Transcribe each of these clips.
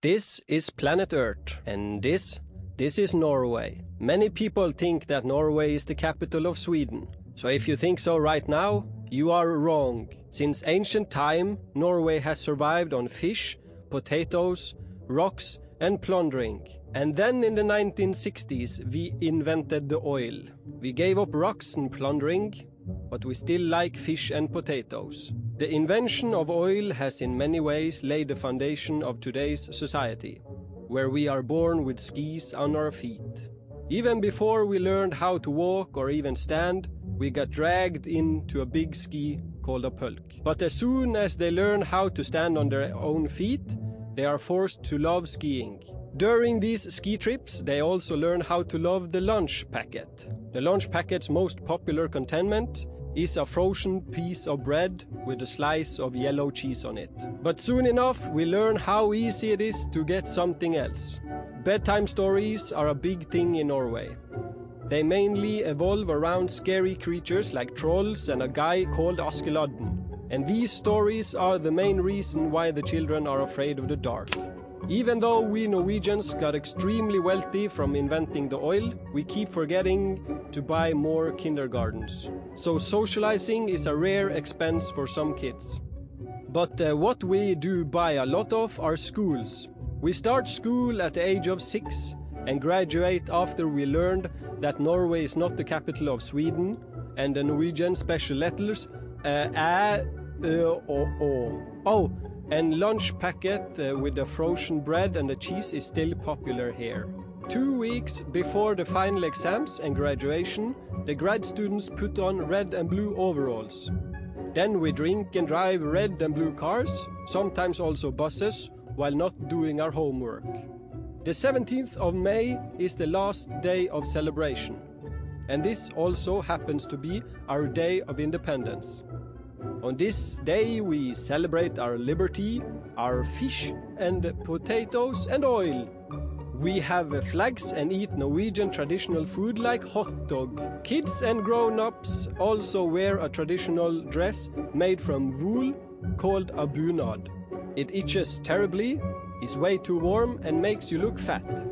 This is planet Earth, and this is Norway. Many people think that Norway is the capital of Sweden. So if you think so right now, you are wrong. Since ancient time, Norway has survived on fish, potatoes, rocks, and plundering. And then in the 1960s, we invented the oil. We gave up rocks and plundering, but we still like fish and potatoes. The invention of oil has in many ways laid the foundation of today's society, where we are born with skis on our feet. Even before we learned how to walk or even stand, we got dragged into a big ski called a pulk. But as soon as they learn how to stand on their own feet, they are forced to love skiing. During these ski trips, they also learn how to love the lunch packet. The lunch packet's most popular containment is a frozen piece of bread with a slice of yellow cheese on it. But soon enough, we learn how easy it is to get something else. Bedtime stories are a big thing in Norway. They mainly evolve around scary creatures like trolls and a guy called Askeladden. And these stories are the main reason why the children are afraid of the dark. Even though we Norwegians got extremely wealthy from inventing the oil, we keep forgetting to buy more kindergartens. So socializing is a rare expense for some kids. But what we do buy a lot of are schools. We start school at the age of 6 and graduate after we learned that Norway is not the capital of Sweden and the Norwegian special letters O. And lunch packet with the frozen bread and the cheese is still popular here. 2 weeks before the final exams and graduation, the grad students put on red and blue overalls. Then we drink and drive red and blue cars, sometimes also buses, while not doing our homework. The 17th of May is the last day of celebration. And this also happens to be our day of independence. On this day we celebrate our liberty, our fish and potatoes and oil. We have flags and eat Norwegian traditional food like hot dog. Kids and grown-ups also wear a traditional dress made from wool called a bunad. It itches terribly, is way too warm and makes you look fat.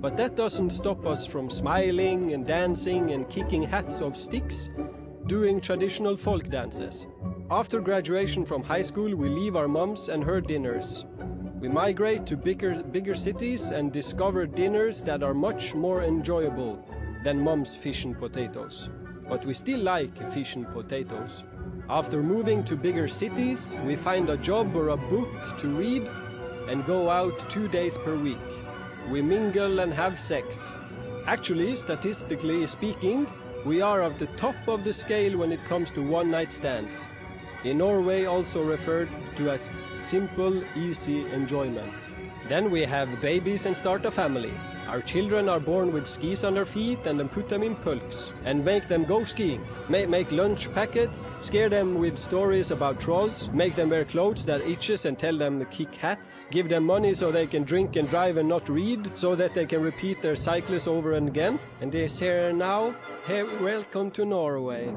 But that doesn't stop us from smiling and dancing and kicking hats of sticks, doing traditional folk dances. After graduation from high school, we leave our moms and her dinners. We migrate to bigger cities and discover dinners that are much more enjoyable than mom's fish and potatoes. But we still like fish and potatoes. After moving to bigger cities, we find a job or a book to read and go out 2 days per week. We mingle and have sex. Actually, statistically speaking, we are at the top of the scale when it comes to one-night stands. In Norway also referred to as simple, easy enjoyment. Then we have babies and start a family. Our children are born with skis on their feet and then put them in pulks and make them go skiing. Make lunch packets, scare them with stories about trolls, make them wear clothes that itches and tell them to kick hats, give them money so they can drink and drive and not read, so that they can repeat their cycles over and again. And they say now, hey, welcome to Norway.